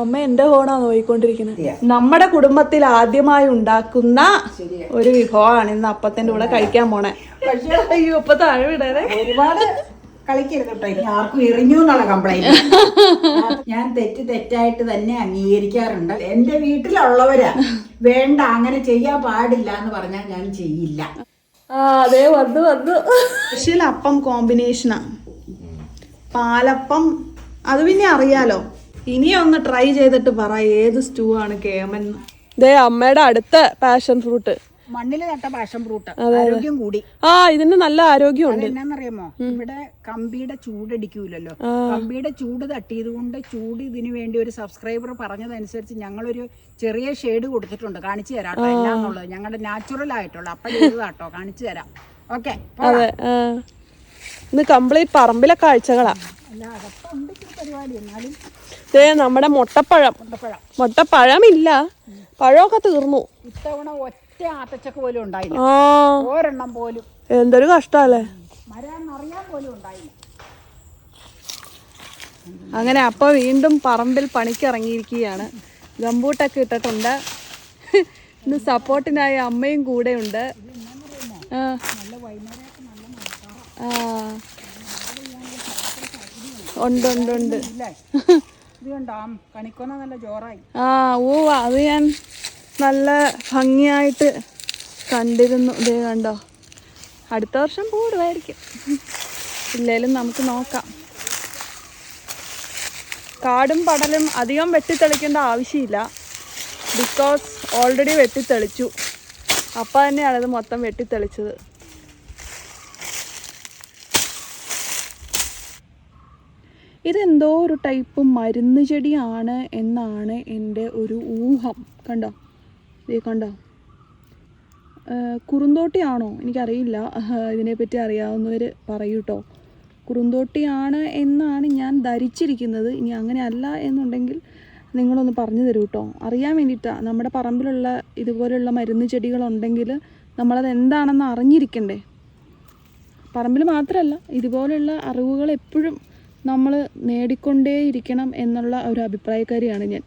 അമ്മ എന്റെ ഫോണാ നോയിക്കൊണ്ടിരിക്കുന്നത്. നമ്മുടെ കുടുംബത്തിൽ ആദ്യമായി ഉണ്ടാക്കുന്ന ഒരു വിഭവമാണ് ഇന്ന് അപ്പത്തിന്റെ കൂടെ കഴിക്കാൻ പോണേ. അയ്യോ ഇപ്പൊ താഴെ വിടാതെ ഒരുപാട് കളിക്കരുത് കേട്ടോ. ഇനി ആർക്കും എറിഞ്ഞു എന്നുള്ള കംപ്ലൈന്റ് ഞാൻ തെറ്റായിട്ട് തന്നെ അംഗീകരിക്കാറുണ്ട്. എന്റെ വീട്ടിലുള്ളവരാ വേണ്ട അങ്ങനെ ചെയ്യാൻ പാടില്ല എന്ന് പറഞ്ഞാൽ ഞാൻ ചെയ്യില്ല. അതെ വന്നു സ്പെഷ്യൽ അപ്പം കോമ്പിനേഷനാ. പാലപ്പം അത് പിന്നെ അറിയാലോ. ഇനിയൊന്ന് ട്രൈ ചെയ്തിട്ട് പറ ഏത് സ്റ്റൂ ആണ് കേമെന്ന്. ഇതേ അമ്മയുടെ അടുത്ത പാഷൻ ഫ്രൂട്ട്, മണ്ണില് നട്ട പാഷൻ ഫ്രൂട്ട്. ആരോഗ്യം കൂടി. ഇതിന് നല്ല ആരോഗ്യമുണ്ട്. എന്നാന്നറിയാമോ, ഇവിടെ കമ്പിയുടെ ചൂടടിക്കൂലല്ലോ. കമ്പിയുടെ ചൂട് തട്ടിയത് കൊണ്ട് ചൂട് ഇതിനു വേണ്ടി ഒരു സബ്സ്ക്രൈബർ പറഞ്ഞതനുസരിച്ച് ഞങ്ങളൊരു ചെറിയ ഷെയ്ഡ് കൊടുത്തിട്ടുണ്ട്. കാണിച്ചു തരാം കേട്ടോ എന്നാന്നുള്ളത്. ഞങ്ങളുടെ നാച്ചുറൽ ആയിട്ടുള്ള അപ്പം ചെയ്തതാട്ടോ. കാണിച്ചു തരാം. ഓക്കെ. അതെ, ഇന്ന് കംപ്ലീറ്റ് പറമ്പിലെ കാഴ്ചകളാ. അല്ല അതൊക്കെ ഉണ്ട് പരിപാടി. എന്നാലും നമ്മുടെ മുട്ടപ്പഴമില്ല, പഴമൊക്കെ തീർന്നു. ഇത്തവണ ഒറ്റ ആത്തച്ചക്ക പോലും ഉണ്ടായില്ല. ഒരെണ്ണം പോലും. എന്തൊരു കഷ്ടല്ലേ. മരം പോലും ഉണ്ടായില്ല. അങ്ങനെ അപ്പൊ വീണ്ടും പറമ്പിൽ പണിക്കിറങ്ങിയിരിക്കുകയാണ്. ഗംബൂട്ടൊക്കെ ഇട്ടിട്ടുണ്ട്. ഇന്ന് സപ്പോർട്ടിനായി അമ്മയും കൂടെ ഉണ്ട്. ഉണ്ട്. അത് ഞാൻ നല്ല ഭംഗിയായിട്ട് കണ്ടിരുന്നു. ഇതേ കണ്ടോ, അടുത്ത വർഷം കൂടുമായിരിക്കും. ഇല്ലേലും നമുക്ക് നോക്കാം. കാടും പടലും അധികം വെട്ടിത്തെളിക്കേണ്ട ആവശ്യമില്ല. ബിക്കോസ് ഓൾറെഡി വെട്ടിത്തെളിച്ചു. അപ്പം തന്നെയാണ് ഇത് മൊത്തം വെട്ടിത്തെളിച്ചത്. ഇതെന്തോ ഒരു ടൈപ്പ് മരുന്ന് ചെടിയാണ് എന്നാണ് എൻ്റെ ഒരു ഊഹം. കണ്ടോ, കണ്ടോ, കുറുന്തോട്ടിയാണോ എനിക്കറിയില്ല. ഇതിനെപ്പറ്റി അറിയാവുന്നവർ പറയൂ കേട്ടോ. കുറുന്തോട്ടിയാണ് എന്നാണ് ഞാൻ ധരിച്ചിരിക്കുന്നത്. ഇനി അങ്ങനെ അല്ല എന്നുണ്ടെങ്കിൽ നിങ്ങളൊന്ന് പറഞ്ഞു തരൂ കേട്ടോ. അറിയാൻ വേണ്ടിയിട്ടാണ്. നമ്മുടെ പറമ്പിലുള്ള ഇതുപോലെയുള്ള മരുന്ന് ചെടികളുണ്ടെങ്കിൽ നമ്മളത് എന്താണെന്ന് അറിഞ്ഞിരിക്കണ്ടേ. പറമ്പിൽ മാത്രമല്ല, ഇതുപോലെയുള്ള അറിവുകൾ എപ്പോഴും നമ്മൾ നേടിക്കൊണ്ടേയിരിക്കണം എന്നുള്ള ഒരു അഭിപ്രായക്കാരിയാണ് ഞാൻ.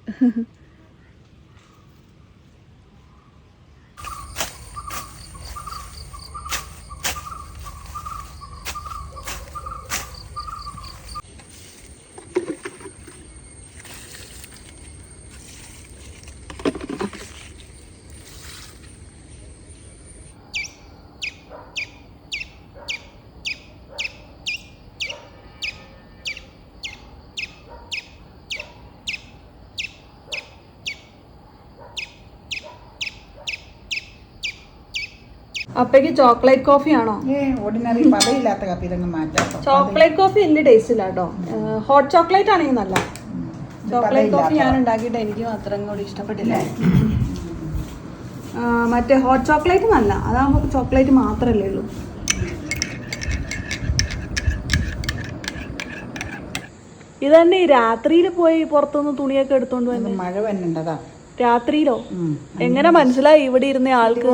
അപ്പയ്ക്ക് ചോക്ലേറ്റ് കോഫി ആണോ? ഓർഡിനറി പതയില്ലാത്ത കാപ്പി. ഇതൊന്നും മാറ്റാം. ചോക്ലേറ്റ് കോഫി വലിയ ടേസ്റ്റ് ഇല്ല കേട്ടോ. ഹോട്ട് ചോക്ലേറ്റ് ആണെങ്കിൽ നല്ല. ചോക്ലേറ്റ് കോഫി ഞാൻ ഉണ്ടാക്കിയിട്ട് എനിക്കും അത്രയും കൂടി ഇഷ്ടപ്പെട്ടില്ല. മറ്റേ ഹോട്ട് ചോക്ലേറ്റ് നല്ല. അതാകുമ്പോൾ ചോക്ലേറ്റ് മാത്രമല്ലേ ഉള്ളൂ. ഇതന്നെ രാത്രിയിൽ പോയി പുറത്തുനിന്ന് തുണിയൊക്കെ എടുത്തോണ്ട് വന്നെ. മഴ വന്നിണ്ടതാ രാത്രിയിലോ? എങ്ങനെ മനസ്സിലായി ഇവിടെ ഇരുന്ന ആൾക്ക്?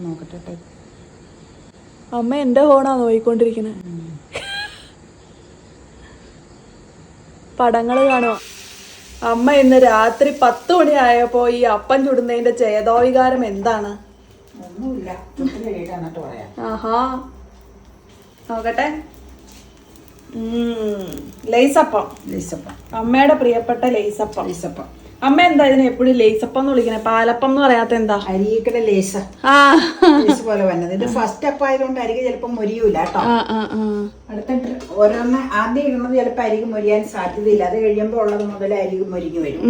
നോക്കട്ടെ. അമ്മ എന്റെ ഫോണാ നോയിക്കൊണ്ടിരിക്കുന്നത്. പടങ്ങള് കാണുക. അമ്മ ഇന്ന് രാത്രി 10 മണിയായപ്പോ ഈ അപ്പം ചുടുന്നതിന്റെ ചേതോവികാരം എന്താണ്? ആഹാ, നോക്കട്ടെ. ലേസപ്പം. അമ്മയുടെ പ്രിയപ്പെട്ട ലേസപ്പം. അമ്മ എന്താ ഇതിനെ എപ്പോഴും ലേസപ്പം എന്ന് വിളിക്കണേ? പാലപ്പം എന്ന് പറയാത്ത എന്താ? അരിക്കട ലേസ പോലെ വന്നത്. ഇത് ഫസ്റ്റ് അപ്പം ആയതുകൊണ്ട് അരിക ചിലപ്പോ മൊരിയൂല കേട്ടോ. അടുത്ത ഓരോന്ന് ആദ്യം ഇടുന്നത് ചിലപ്പോ അരികെ മൊരിയാൻ സാധ്യതയില്ല. അത് കഴിയുമ്പോ ഉള്ളത് മുതൽ അരികെ മൊരിഞ്ഞു വരും.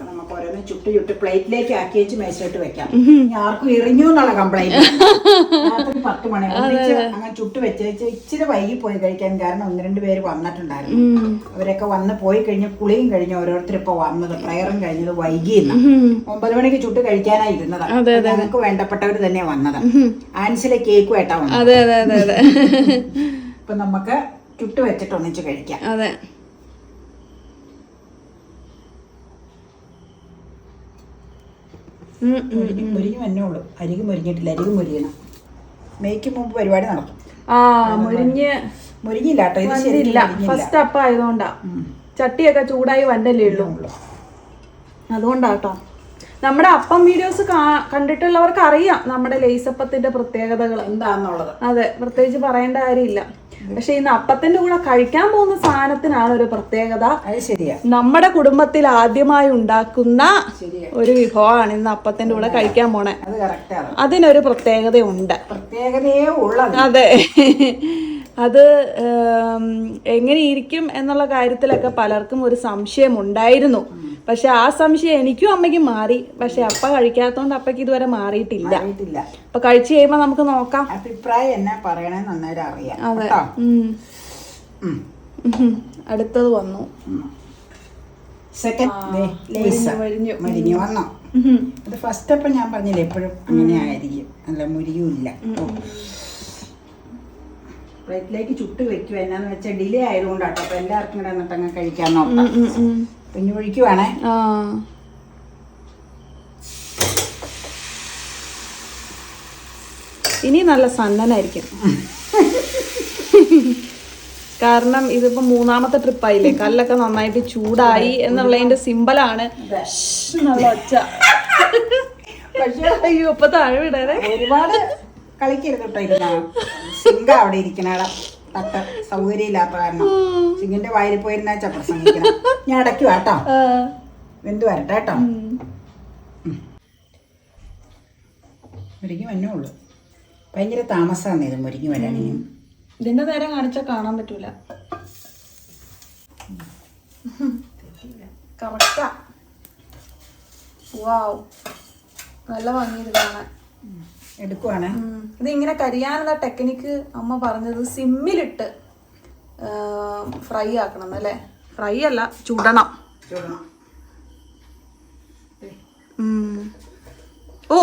നമുക്ക് ഓരോന്ന് ചുട്ട് പ്ലേറ്റിലേക്ക് ആക്കി വെച്ച് മേശോട്ട് വെക്കാം. ആർക്കും എറിഞ്ഞു എന്നുള്ള കംപ്ലൈന്റ്. രാത്രി 10 മണി അങ്ങനെ ചുട്ട് വെച്ച് ഇച്ചിരി വൈകി പോയി കഴിക്കാൻ. കാരണം 1-2 പേര് വന്നിട്ടുണ്ടായിരുന്നു. അവരൊക്കെ വന്ന് പോയി കഴിഞ്ഞ് കുളിയും കഴിഞ്ഞ് ഓരോരുത്തർ ഇപ്പൊ വന്നത്. പ്രയറും കഴിഞ്ഞത് വൈകിയെന്ന്. 9 മണിക്ക് ചുട്ട് കഴിക്കാനായി ഇരുന്നതാണ്. ഞങ്ങൾക്ക് വേണ്ടപ്പെട്ടവർ തന്നെ വന്നത്. ആൻസിലെ കേക്കുമായിട്ടാ വന്നത്. അപ്പൊ നമുക്ക് ചുട്ട് വെച്ചിട്ട് ഒന്നിച്ച് കഴിക്കാം. മുരിഞ്ഞു തന്നെ ഉള്ളു. അരികെ മുരിഞ്ഞിട്ടില്ല. അരികെ മുരിയണം. മെയ്ക്ക് മുമ്പ് പരിപാടി നടക്കും. മുരിഞ്ഞില്ല കേട്ടോ. ഇത് ശരിയില്ല. ഫസ്റ്റ് അപ്പം ആയതുകൊണ്ടാ. ചട്ടിയൊക്കെ ചൂടായി വന്നല്ലേ ഉള്ളൂ. അതുകൊണ്ടാട്ടോ. നമ്മുടെ അപ്പം വീഡിയോസ് കണ്ടിട്ടുള്ളവർക്ക് അറിയാം നമ്മുടെ ലേസപ്പത്തിന്റെ പ്രത്യേകതകൾ എന്താന്നുള്ളത്. അതെ, പ്രത്യേകിച്ച് പറയേണ്ട കാര്യമില്ല. പക്ഷെ ഇന്ന് അപ്പത്തിന്റെ കൂടെ കഴിക്കാൻ പോകുന്ന സാധനത്തിനാണ് ഒരു പ്രത്യേകത. നമ്മുടെ കുടുംബത്തിൽ ആദ്യമായി ഉണ്ടാക്കുന്ന ഒരു വിഭവമാണ് ഇന്ന് അപ്പത്തിന്റെ കൂടെ കഴിക്കാൻ പോണേ. അതിനൊരു പ്രത്യേകതയുണ്ട്. അതെ, അത് എങ്ങനെയിരിക്കും എന്നുള്ള കാര്യത്തിലൊക്കെ പലർക്കും ഒരു സംശയം ഉണ്ടായിരുന്നു. പക്ഷെ ആ സംശയം എനിക്കും അമ്മയ്ക്കും മാറി. പക്ഷെ അപ്പ കഴിക്കാത്തോണ്ട് അപ്പയ്ക്ക് ഇതുവരെ മാറിയിട്ടില്ല. അപ്പൊ കഴിച്ചു കഴിയുമ്പോ നമുക്ക് നോക്കാം അഭിപ്രായം എന്നാ പറയണെന്ന് അന്നേരം അറിയാം. അതെ. അടുത്തത് വന്നു. മുരിഞ്ഞു വന്നോ? അത് ഫസ്റ്റ് അപ്പം ഞാൻ പറഞ്ഞില്ലേ എപ്പോഴും അങ്ങനെ ആയിരിക്കും. അല്ല മുരിയൂല്ല. പ്ലേറ്റിലേക്ക് ചുട്ട് വെക്കുക. എന്നാന്ന് വെച്ചാൽ ഡിലേ ആയതുകൊണ്ടാട്ടോ. അപ്പൊ എല്ലാവർക്കും കൂടെ എന്നിട്ട് അങ്ങ് കഴിക്കാൻ നോക്കാം. പിന്നെ ഒഴിക്കുവാണേ. ഇനി നല്ല സന്നനായിരിക്കും. കാരണം ഇതിപ്പോ 3ാമത്തെ ട്രിപ്പായില്ലേ. കല്ലൊക്കെ നന്നായിട്ട് ചൂടായി എന്നുള്ളതിന്റെ സിമ്പലാണ് നല്ല ഒച്ച. അയ്യോ, ഇപ്പൊ താഴെ വിടാതെ ഒരുപാട് കളിക്കരുത് കേട്ടോ. ഇരുന്ന സിങ്ക അവിടെ ഇരിക്കണ തട്ട സൗകര്യം ഇല്ലാത്ത കാരണം സിങ്ങിന്റെ വായിൽ പോയിരുന്ന പ്രസംഗിക്കണം. ഞാൻ അടയ്ക്കുക കേട്ടോ. വെന്ത് വരട്ടെ കേട്ടോ. മുരിങ്ങി വന്നേ ഉള്ളു. ഭയങ്കര താമസമാണ് ഇത് മുരിങ്ങി വരാനും. ഇതിന്റെ നേരം കാണിച്ചാൽ കാണാൻ പറ്റൂല. കറക്റ്റാ. വാവ്, നല്ല ഭംഗിയത് കാണാൻ. എടുക്കുവാണ്. ഇത് ഇങ്ങനെ കരിയാനുള്ള ടെക്നിക്ക് അമ്മ പറഞ്ഞത് സിമ്മിലിട്ട് ഫ്രൈ ആക്കണം അല്ലേ? ഫ്രൈ അല്ല, ചുടണം. ഓ,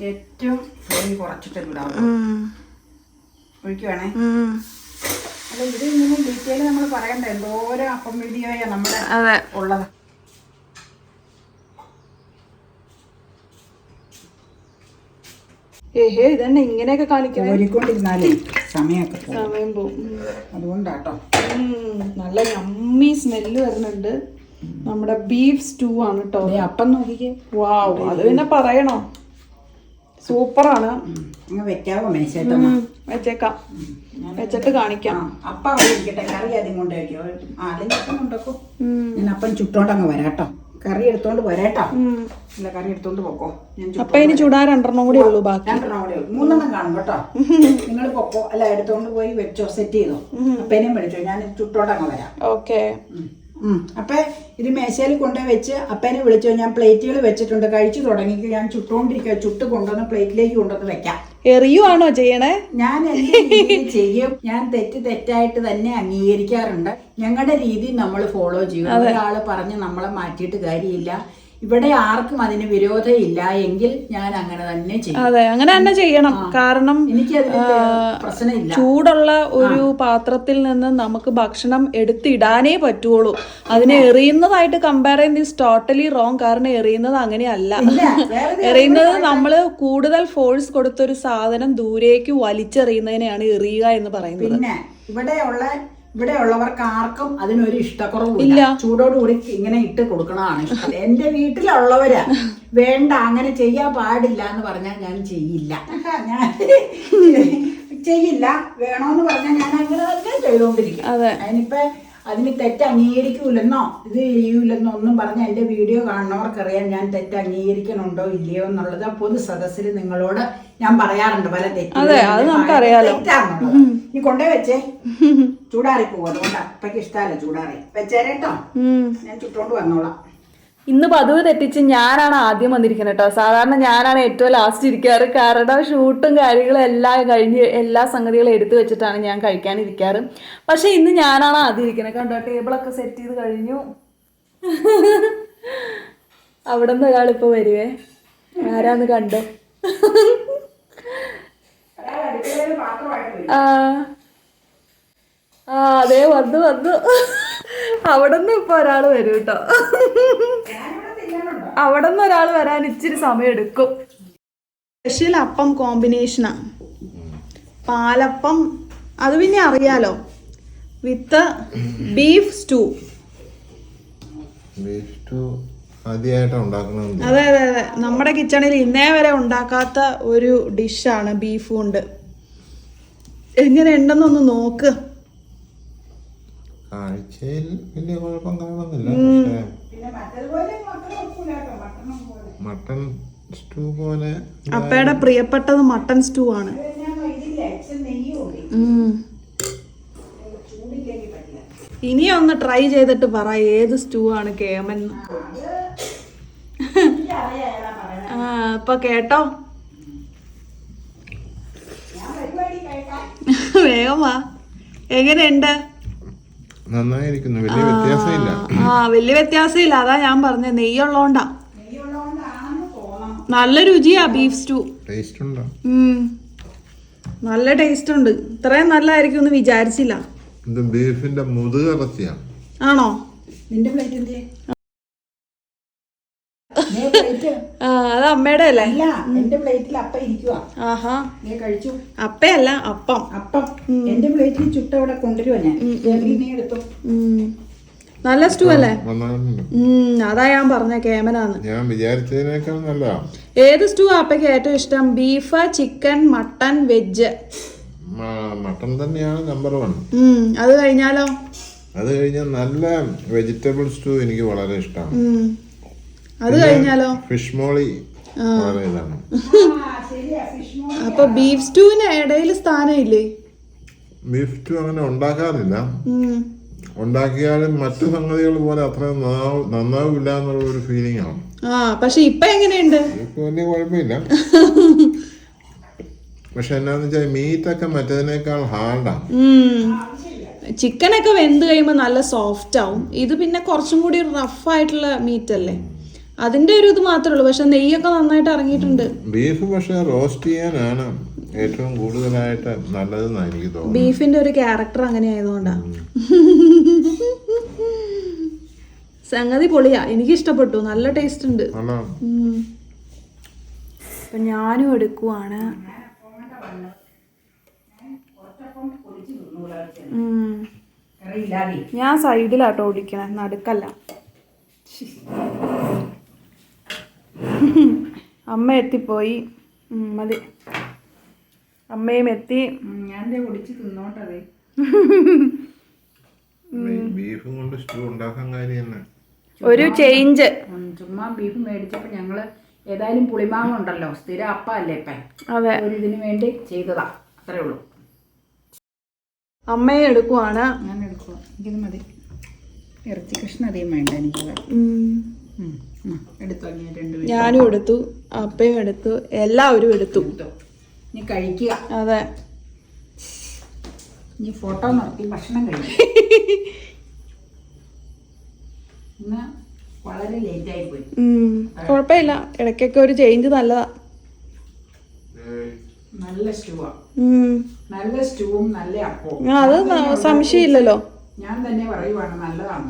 ഏറ്റവും ഫ്ലെയിം കുറച്ചിട്ട് ഒഴിക്കുവാണേ. അല്ല, ഇത് ഇങ്ങനെ ഡീറ്റെയിൽ നമ്മൾ പറയണ്ട. എന്തോരം അപ്പം വീഡിയോയാ നമ്മുടെ ഉള്ളത്. ഏഹേ, ഇതന്നെ ഇങ്ങനെയൊക്കെ കാണിക്കൊണ്ടിരുന്നാലേ സമയം പോകും. അതുകൊണ്ടാട്ടോ. നല്ല യമ്മി സ്മെല്ല് വരുന്നുണ്ട്. നമ്മുടെ ബീഫ് സ്റ്റൂ ആണ് കേട്ടോ. അപ്പം നോക്കിക്കേ. വാവ്, അത് പിന്നെ പറയണോ? സൂപ്പറാണ്. വെക്കാവോ? വെച്ചേക്കാം. വെച്ചിട്ട് കാണിക്കാം. അപ്പം അവിടെ ഇരിക്കട്ടെ. കറി ആദ്യം കൊണ്ട് വയ്ക്കോ? അല്ലെങ്കിൽ അപ്പം കൊണ്ടോക്കോ. ഞാൻ അപ്പം ചുട്ടോണ്ടങ്ങ് വരാട്ടോ. കറി എടുത്തോണ്ട് വരാട്ടോ. അല്ല, കറി എടുത്തോണ്ട് പോക്കോ. അപ്പൊ ഇനി ചൂടാൻ 2 കൂടി ഉള്ളൂ. ബാക്കി 2 കൂടി ഉള്ളൂ. 3 കാണും കേട്ടോ. നിങ്ങൾ പൊക്കോ. അല്ല, എടുത്തോണ്ട് പോയി വെച്ചോ, സെറ്റ് ചെയ്തോ. അപ്പേനെയും വിളിച്ചോ. ഞാൻ ചുട്ടോണ്ടങ്ങ് വരാം. ഓക്കെ. അപ്പൊ ഇത് മേശയിൽ കൊണ്ടുപോയി വെച്ച് അപ്പനെ വിളിച്ചോ. ഞാൻ പ്ലേറ്റുകൾ വെച്ചിട്ടുണ്ട്. കഴിച്ചു തുടങ്ങിക്കോ. ഞാൻ ചുട്ടോണ്ടിരിക്കുക. ചുട്ട് കൊണ്ടുവന്ന് പ്ലേറ്റിലേക്ക് കൊണ്ടുവന്ന് വെക്കാം. എറിയുവാണോ ചെയ്യണേ? ഞാൻ എന്റെ രീതിയിൽ ചെയ്യും. ഞാൻ തെറ്റായിട്ട് തന്നെ അംഗീകരിക്കാറുണ്ട്. ഞങ്ങളുടെ രീതി നമ്മൾ ഫോളോ ചെയ്യും. ഒരാള് പറഞ്ഞ് നമ്മളെ മാറ്റിയിട്ട് കാര്യമില്ല. ഇവിടെ ആർക്കും അതിന് വിരോധമില്ല എങ്കിൽ ഞാൻ അങ്ങനെ തന്നെ ചെയ്യും. അതെ, അങ്ങനെ തന്നെ ചെയ്യണം. കാരണം പ്രശ്നമില്ല. ചൂടുള്ള ഒരു പാത്രത്തിൽ നിന്ന് നമുക്ക് ഭക്ഷണം എടുത്തിടാനേ പറ്റുള്ളൂ. അതിനെ എറിയുന്നതായിട്ട് കമ്പയർ ചെയ്യുന്നത് ഈസ് ടോട്ടലി റോങ്. കാരണം എറിയുന്നത് അങ്ങനെയല്ല. എറിയുന്നത് നമ്മൾ കൂടുതൽ ഫോഴ്സ് കൊടുത്തൊരു സാധനം ദൂരേക്ക് വലിച്ചെറിയുന്നതിനെയാണ് എറിയുക എന്ന് പറയുന്നത്. പിന്നെ ഇവിടെയുള്ളവർക്ക് ആർക്കും അതിനൊരു ഇഷ്ടക്കുറവില്ല. ചൂടോടുകൂടി ഇങ്ങനെ ഇട്ട് കൊടുക്കണതാണ് ഇഷ്ടം. എന്റെ വീട്ടിലുള്ളവര് വേണ്ട, അങ്ങനെ ചെയ്യാൻ പാടില്ല എന്ന് പറഞ്ഞാൽ ഞാൻ ചെയ്യില്ല. വേണോന്ന് പറഞ്ഞാൽ ഞാൻ അങ്ങനെ തന്നെ ചെയ്തോണ്ടിരിക്കും. അതിനിപ്പോ അതിന് തെറ്റ് അംഗീകരിക്കൂലെന്നോ ഇത് ചെയ്യൂലെന്നോ ഒന്നും പറഞ്ഞ എന്റെ വീഡിയോ കാണുന്നവർക്കറിയാം ഞാൻ തെറ്റ് അംഗീകരിക്കണുണ്ടോ ഇല്ലയോ എന്നുള്ളത്. പൊതു സദസ്സിൽ നിങ്ങളോട് ഞാൻ പറയാറുണ്ട് പല തെറ്റാണെന്നുള്ളത്. നീ കൊണ്ടേ വെച്ചേ. ചൂടാറി പോകും. അതുകൊണ്ട് അപ്പയ്ക്ക് ഇഷ്ടമല്ല ചൂടാറി. വെച്ചേരേട്ടോ, ഞാൻ ചുട്ടോണ്ട് വന്നോളാം. ഇന്ന് പതിവ് തെറ്റിച്ച് ഞാനാണ് ആദ്യം വന്നിരിക്കുന്നത് കേട്ടോ. സാധാരണ ഞാനാണ് ഏറ്റവും ലാസ്റ്റ് ഇരിക്കാറ്. കാരണം ഷൂട്ടും കാര്യങ്ങളും എല്ലാം കഴിഞ്ഞ് എല്ലാ സംഗതികളും എടുത്തു വെച്ചിട്ടാണ് ഞാൻ കഴിക്കാനിരിക്കാറ്. പക്ഷെ ഇന്ന് ഞാനാണ് ആദ്യം ഇരിക്കുന്നത്. കണ്ടോ, ടേബിളൊക്കെ സെറ്റ് ചെയ്ത് കഴിഞ്ഞു. അവിടെ നിന്ന് ഒരാളിപ്പോ വരുവേ. ആരാന്ന് കണ്ടോ? അതെ, വന്നു. അവിടെ നിന്ന് ഇപ്പൊ ഒരാൾ വരും കേട്ടോ. അവിടെ നിന്ന് ഒരാൾ വരാൻ ഇച്ചിരി സമയം എടുക്കും. സ്പെഷ്യൽ അപ്പം കോമ്പിനേഷനാ. പാലപ്പം അത് പിന്നെ അറിയാലോ, വിത്ത് ബീഫ് സ്റ്റൂ. ബീഫ് സ്റ്റൂ ആദ്യമായിട്ടാണ് ഉണ്ടാക്കുന്നത്. അതെ അതെ അതെ, നമ്മുടെ കിച്ചണിൽ ഇന്നേ വരെ ഉണ്ടാക്കാത്ത ഒരു ഡിഷാണ് ബീഫ് കൊണ്ട്. എങ്ങനെ ഉണ്ടെന്നൊന്ന് നോക്ക്. കാഴ്ചയിൽ വലിയ കുഴപ്പം കാണുന്നില്ല. മട്ടൺ സ്റ്റൂ പോലെ. അപ്പയുടെ പ്രിയപ്പെട്ടത് മട്ടൺ സ്റ്റൂ ആണ്. ഇനി ഒന്ന് ട്രൈ ചെയ്തിട്ട് പറ ഏത് സ്റ്റൂ ആണ് കേമൻ. അപ്പൊ കേട്ടോ, വേഗം വാ. എങ്ങനെയുണ്ട്? നന്നായിരിക്കുന്നു, വലിയ വ്യത്യാസമില്ല. വലിയ വ്യത്യാസമില്ല. അതാ ഞാൻ പറഞ്ഞ നെയ്യുള്ളോണ്ടാ. നല്ല രുചിയാ ബീഫ് സ്റ്റൂ. ടേസ്റ്റ് ഉണ്ടോ? നല്ല ടേസ്റ്റ് ഉണ്ട്. ഇത്രയും നല്ലതായിരിക്കും എന്ന് വിചാരിച്ചില്ല. ഇത് ബീഫിന്റെ മുതുകിറച്ചിയാ. ആണോ? നിന്റെ പ്ലേറ്റ് എന്തേ? അത് അമ്മയുടെ അല്ലേ? അല്ല, എന്റെ പ്ലേറ്റിൽ അപ്പം ഇരിക്കുവാ. ആഹാ, നീ കഴിച്ചു. അപ്പയല്ല, അപ്പം. അപ്പം എന്റെ പ്ലേറ്റിൽ ചുട്ട അവിടെ കൊണ്ടുവരുവാ ഞാൻ. നീ എടുത്തു. നല്ല സ്റ്റൂ അല്ലേ? നന്നായിട്ടുണ്ട്. അതാ ഞാൻ പറഞ്ഞ കേമനാന്ന്. ഞാൻ വിചാരിച്ചതിനേക്കാൾ നല്ലതാ. ഏത് സ്റ്റൂ അപ്പയ്ക്ക് ഏറ്റവും ഇഷ്ടം? Beef, chicken, mutton, veg? Mutton തന്നെയാണ് നമ്പർ 1. അത് കഴിഞ്ഞാലോ? അത് കഴിഞ്ഞാൽ നല്ല വെജിറ്റബിൾ സ്റ്റൂ എനിക്ക് വളരെ ഇഷ്ടമാണ്. അത് കഴിഞ്ഞാലോ? ഫിഷ് മോളി വളരെ ഇതാണ്. അപ്പൊ ബീഫ് സ്റ്റൂവിന് ഇടയിൽ സ്ഥാനം ഇല്ലേ? ബീഫ് സ്റ്റൂ അങ്ങനെ ഉണ്ടാക്കാറില്ല. ഉണ്ടാക്കിയാലും മറ്റു സംഗതികൾ പോലെ അത്രയും നന്നാവില്ല എന്നുള്ള ഒരു ഫീലിംഗ് ആണ്. പക്ഷെ ഇപ്പൊ എങ്ങനെയുണ്ട്? ഇപ്പൊ വലിയ കുഴപ്പമില്ല. പക്ഷെ എന്നാന്ന് വെച്ചാൽ മീറ്റൊക്കെ മറ്റേതിനേക്കാൾ ഹാർഡാണ്. ചിക്കനൊക്കെ വെന്ത് കഴിയുമ്പോൾ നല്ല സോഫ്റ്റ് ആവും. ഇത് പിന്നെ കുറച്ചും കൂടി റഫ് ആയിട്ടുള്ള മീറ്റ് അല്ലേ, അതിന്റെ ഒരു ഇത് മാത്രമേ ഉള്ളൂ. പക്ഷെ നെയ്യൊക്കെ നന്നായിട്ട് ഇറങ്ങിയിട്ടുണ്ട്. ബീഫ് പക്ഷെ റോസ്റ്റ് ചെയ്യാനാണ് ഏറ്റവും കൂടുതലായിട്ട് നല്ലതെന്നാണ് എനിക്ക് തോന്നുന്നത്. ബീഫിന്റെ ഒരു ക്യാരക്ടർ അങ്ങനെ ആയതുകൊണ്ടാ. സംഗതി പൊളിയാ, എനിക്ക് ഇഷ്ടപ്പെട്ടു. നല്ല ടേസ്റ്റ് ഉണ്ട്. അപ്പൊ ഞാനും എടുക്കുവാണ്. ഞാൻ സൈഡിലാട്ടോ ഓടിക്കണേ, നടുക്കല്ല. അമ്മ എത്തിപ്പോയി. മതി, അമ്മയും എത്തി. ഞാൻ ഒടിച്ച് തിന്നോട്ടതേ. ബീഫ് കൊണ്ട് സ്റ്റൂ ഉണ്ടാക്കാൻ കാര്യം തന്നെ ഒരു ചേഞ്ച്. ചുമ്മാ ബീഫ് മേടിച്ചപ്പോ ഞങ്ങള് ഏതായാലും പുളിമാങ്ങ ഉണ്ടല്ലോ, സ്ഥിരം അപ്പ അല്ലേ ഇപ്പം. അതെ, ഒരു ഇതിന് വേണ്ടി ചെയ്തതാ, അത്രേ ഉള്ളൂ. അമ്മയെ എടുക്കുവാണ്. ഞാൻ എടുക്കുക, എനിക്കിത് മതി. ഇറച്ചി കഷ്ണം അധികം വേണ്ട എനിക്ക്. എടുത്തു. ഞാനും എടുത്തു, അപ്പയും എടുത്തു, എല്ലാവരും എടുത്തു. നീ കഴിക്കുക. അതെ, നീ ഫോട്ടോ നിർത്തി ഭക്ഷണം കഴിക്കും. ഇന്ന് വളരെ ലേറ്റ് ആയി പോയി. കുഴപ്പമില്ല, ഇടയ്ക്കൊക്കെ ഒരു ചേഞ്ച് നല്ലതാ. നല്ല സ്റ്റൂവാ, നല്ല സ്റ്റൂവും നല്ല അപ്പവും. അത് സംശയമില്ലല്ലോ, ഞാൻ തന്നെ പറയുവാണ് നല്ലതാണ്.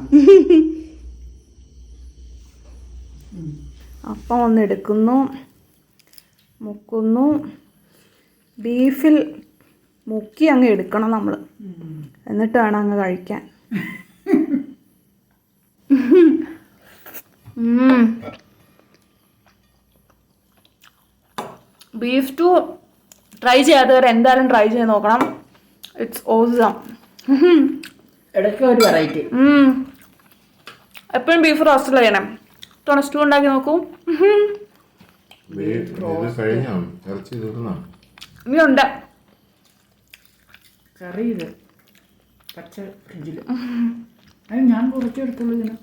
അപ്പം ഒന്ന് എടുക്കുന്നു, മുക്കുന്നു. ബീഫിൽ മുക്കി അങ്ങ് എടുക്കണം നമ്മൾ, എന്നിട്ട് വേണം അങ്ങ് കഴിക്കാൻ. ബീഫ് സ്റ്റൂ ട്രൈ ചെയ്യാത്തവർ എന്തായാലും ട്രൈ ചെയ്ത് നോക്കണം. It's awesome. ഇടയ്ക്ക് ഒരു വെറൈറ്റി. എപ്പോഴും ബീഫ് റോസ്റ്റ് ചെയ്യണം. സ്റ്റൂ ഉണ്ടാക്കി നോക്കൂ. ഇനിയുണ്ട് കറി. ഇത് പച്ച ഫ്രിഡ്ജിൽ. അത് ഞാൻ കുറച്ചെടുത്തുള്ളൂ ഇതിന്.